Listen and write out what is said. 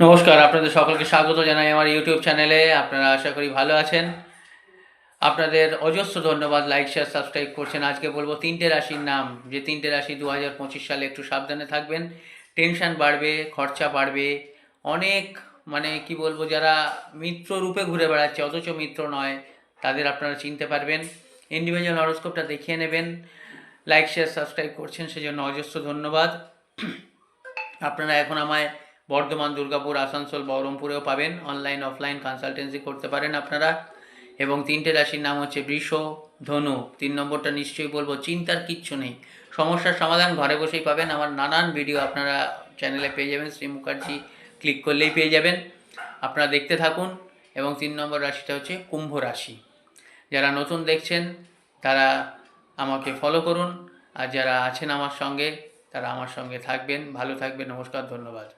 নমস্কার, আপনাদের সকলকে স্বাগত জানাই আমার ইউটিউব চ্যানেলে। আপনারা আশা করি ভালো আছেন। আপনাদের অজস্র ধন্যবাদ, লাইক শেয়ার সাবস্ক্রাইব করছেন। আজকে বলবো 3টে রাশির নাম, যে 3টে রাশি 2025 সালে একটু সাবধানে থাকবেন। টেনশন বাড়বে, খরচা বাড়বে, অনেক কি বলবো, যারা মিত্র রূপে ঘুরে বেড়াচ্ছে অথচ মিত্র নয়, তাদের আপনারা চিনতে পারবেন। ইন্ডিভিজুয়াল হরোস্কোপটা দেখিয়ে নেবেন। লাইক শেয়ার সাবস্ক্রাইব করছেন, সেজন্য অজস্র ধন্যবাদ। আপনারা এখন আমায় বর্ধমান, দুর্গাপুর, আসানসোল, বহরমপুরেও পাবেন। অনলাইন অফলাইন কনসালটেন্সি করতে পারেন আপনারা। এবং 3টে রাশির নাম হচ্ছে বৃষ, ধনু। 3 নম্বরটা নিশ্চয়ই বলবো, চিন্তার কিচ্ছু নেই, সমস্যার সমাধান ঘরে বসেই পাবেন। আমার নানান ভিডিও আপনারা চ্যানেলে পেয়ে যাবেন, শ্রী মুখার্জি ক্লিক করলেই পেয়ে যাবেন। আপনারা দেখতে থাকুন। এবং 3 নম্বর রাশিটা হচ্ছে কুম্ভ রাশি। যারা নতুন দেখছেন তারা আমাকে ফলো করুন, আর যারা আছেন আমার সঙ্গে তারা আমার সঙ্গে থাকবেন। ভালো থাকবেন। নমস্কার, ধন্যবাদ।